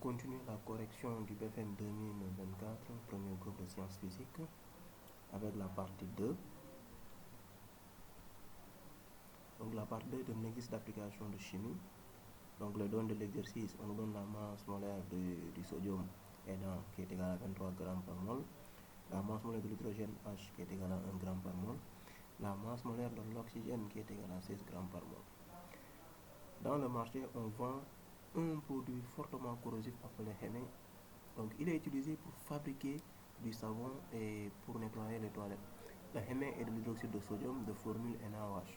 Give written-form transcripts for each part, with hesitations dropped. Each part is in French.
continuer la correction du BFM 2024, premier groupe de sciences physiques, avec la partie 2. Donc la partie 2 d'un exercice d'application de chimie. Donc le don de l'exercice, on nous donne la masse molaire du sodium Na qui est égale à 23 grammes par mol, la masse molaire de l'hydrogène H qui est égale à 1 gramme par mol, la masse molaire de l'oxygène qui est égale à 16 grammes par mol. Dans le marché, on vend un produit fortement corrosif appelé Heme. Donc il est utilisé pour fabriquer du savon et pour nettoyer les toilettes. Le Heme est de l'hydroxyde de sodium de formule NaOH.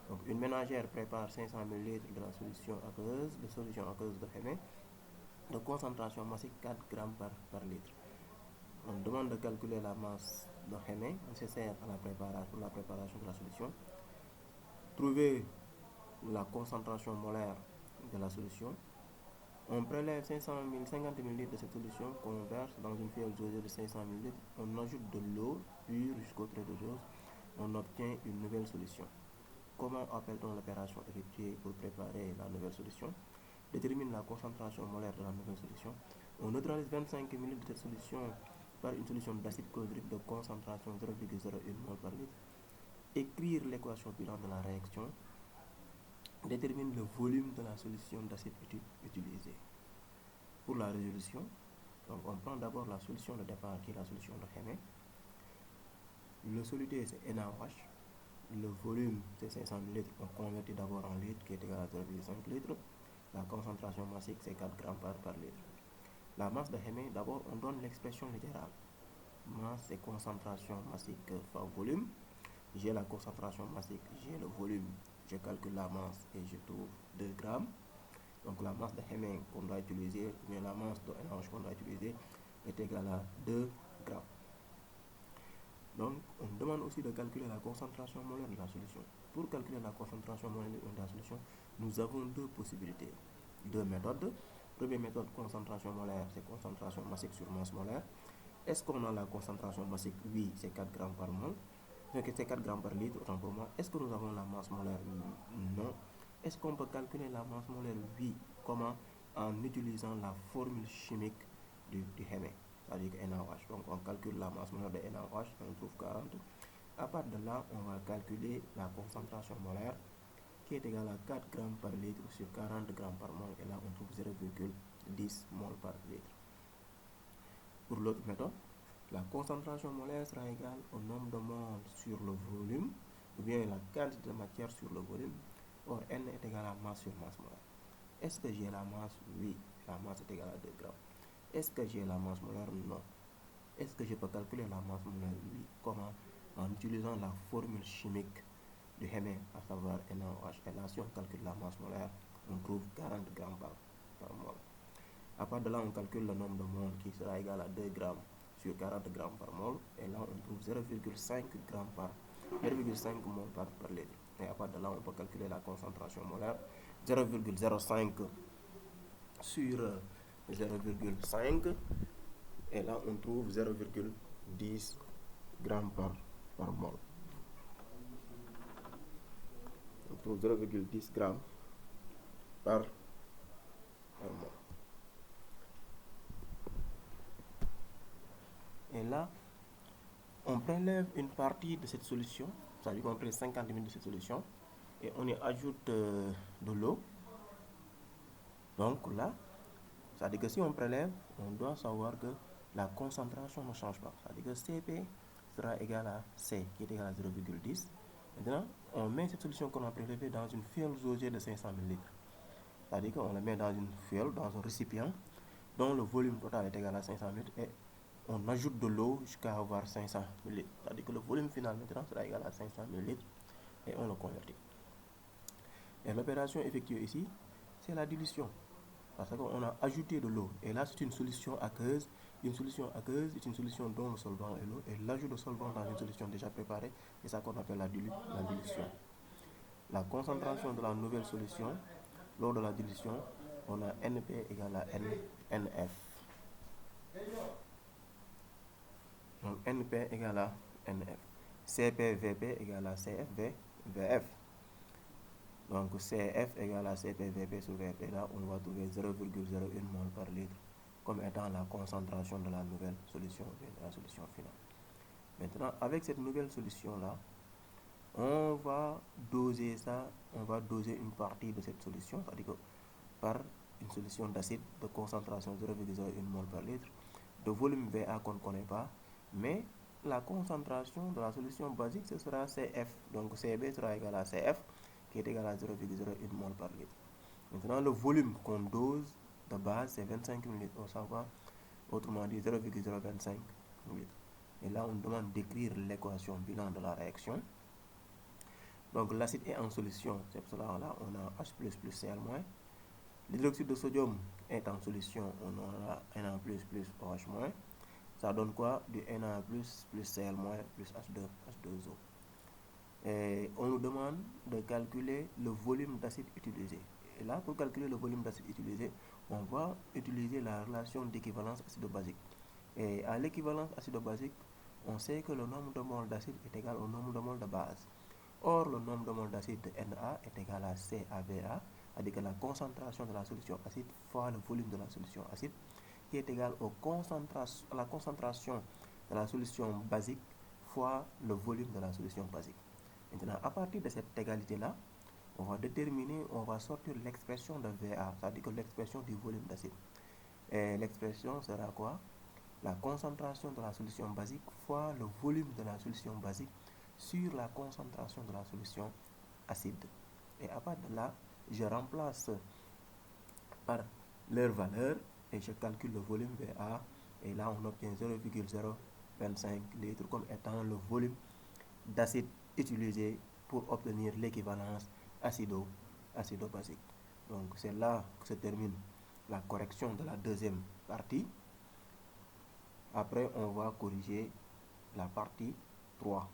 Donc une ménagère prépare 500 ml de la solution aqueuse, de Heme, de concentration massique 4 grammes par litre. On demande de calculer la masse de Heme nécessaire à pour la préparation de la solution. Trouver la concentration molaire de la solution. On prélève 50 ml de cette solution qu'on verse dans une fiole dosée de 500 ml. On ajoute de l'eau pure jusqu'au trait de dose. On obtient une nouvelle solution. Comment appelle-t-on l'opération effectuée pour préparer la nouvelle solution? Détermine la concentration molaire de la nouvelle solution. On neutralise 25 ml de cette solution par une solution d'acide chlorhydrique de concentration 0,01 mol par litre. Écrire l'équation bilan de la réaction. Détermine le volume de la solution d'acide utilisée. Pour la résolution, donc on prend d'abord la solution de départ qui est la solution de Heme. Le solidé c'est NaOH. Le volume c'est 500 ml. On convertit d'abord en litres qui est égal à 0,5 litres. La concentration massique c'est 4 grammes par litre. La masse de Heme, d'abord on donne l'expression littérale. Masse c'est concentration massique fois volume. J'ai la concentration massique, j'ai le volume. Je calcule la masse et je trouve 2 grammes. Donc la masse de Heme qu'on doit utiliser, mais la masse de NaOH qu'on doit utiliser est égale à 2 grammes. Donc on demande aussi de calculer la concentration molaire de la solution. Pour calculer la concentration molaire de la solution, nous avons deux possibilités, deux méthodes. Première méthode, concentration molaire, c'est concentration massique sur masse molaire. Est-ce qu'on a la concentration massique? Oui, c'est 4 grammes par mol. C'est 4 grammes par litre, autant pour moi. Est-ce que nous avons la masse molaire? Non. Est-ce qu'on peut calculer la masse molaire? Oui. Comment? En utilisant la formule chimique du Heme, c'est-à-dire que NaOH. Donc on calcule la masse molaire de NaOH, on trouve 40. À partir de là, on va calculer la concentration molaire qui est égale à 4 grammes par litre sur 40 grammes par mol. Et là, on trouve 0,10 mol par litre. Pour l'autre méthode, la concentration molaire sera égale au nombre de moles sur le volume, ou bien la quantité de matière sur le volume. Or, N est égal à masse sur masse molaire. Est-ce que j'ai la masse? Oui, la masse est égale à 2 grammes. Est-ce que j'ai la masse molaire? Non. Est-ce que je peux calculer la masse molaire? Oui. Comment? En utilisant la formule chimique du Heme, à savoir NaOH. Et là, si on calcule la masse molaire, on trouve 40 grammes par mol. À partir de là, on calcule le nombre de moles qui sera égal à 2 grammes sur 40 grammes par mol. Et là, on trouve 0,5 mol par litre. Et à partir de là, on peut calculer la concentration molaire. 0,05 sur 0,5. Et là, on trouve 0,10 grammes par mol. On trouve 0,10 grammes par mol. Et là, on prélève une partie de cette solution, c'est-à-dire qu'on prélève 50 ml de cette solution, et on y ajoute de l'eau. Donc là, c'est-à-dire que si on prélève, on doit savoir que la concentration ne change pas. C'est-à-dire que Cp sera égal à C, qui est égal à 0,10. Maintenant, on met cette solution qu'on a prélevée dans une fiole dosée de 500 ml. C'est-à-dire qu'on la met dans une fiole, dans un récipient, dont le volume total est égal à 500 ml, et on ajoute de l'eau jusqu'à avoir 500 ml. C'est-à-dire que le volume final maintenant sera égal à 500 ml, et on le convertit. Et l'opération effectuée ici, c'est la dilution. Parce qu'on a ajouté de l'eau. Et là, c'est une solution aqueuse. Une solution aqueuse est une solution dont le solvant est l'eau. Et l'ajout de solvant dans une solution déjà préparée, c'est ça qu'on appelle la dilution. La concentration de la nouvelle solution, lors de la dilution, on a NP égale à NF. Donc NP égale à NF. CPVP égale à CFVF. Donc CF égale à CPVP sur VF. Et là, on va trouver 0,01 mol par litre comme étant la concentration de la nouvelle solution, de la solution finale. Maintenant, avec cette nouvelle solution-là, on va doser ça, on va doser une partie de cette solution, c'est-à-dire que par une solution d'acide de concentration 0,01 mol par litre, de volume VA qu'on ne connaît pas, mais la concentration de la solution basique, ce sera CF. Donc CB sera égal à CF, qui est égal à 0,01 mol par litre. Maintenant, le volume qu'on dose de base, c'est 25 ml, on s'en va, autrement dit 0,025 ml. Et là, on demande d'écrire l'équation bilan de la réaction. Donc l'acide est en solution, c'est pour cela là on a H++ Cl-. L'hydroxyde de sodium est en solution, on aura Na++ OH-. Ça donne quoi? Du Na+, plus Cl- plus H2O. Et on nous demande de calculer le volume d'acide utilisé. Et là, pour calculer le volume d'acide utilisé, on va utiliser la relation d'équivalence acido-basique. Et à l'équivalence acido-basique, on sait que le nombre de moles d'acide est égal au nombre de moles de base. Or, le nombre de moles d'acide de Na est égal à CaVA, c'est-à-dire que la concentration de la solution acide fois le volume de la solution acide, qui est égal à la concentration de la solution basique fois le volume de la solution basique. Maintenant, à partir de cette égalité-là, on va sortir l'expression de VA, c'est-à-dire que l'expression du volume d'acide. Et l'expression sera quoi? La concentration de la solution basique fois le volume de la solution basique sur la concentration de la solution acide. Et à partir de là, je remplace par leur valeur et je calcule le volume VA. Et là, on obtient 0,025 litres comme étant le volume d'acide utilisé pour obtenir l'équivalence acido-basique. Donc c'est là que se termine la correction de la deuxième partie. Après, on va corriger la partie 3.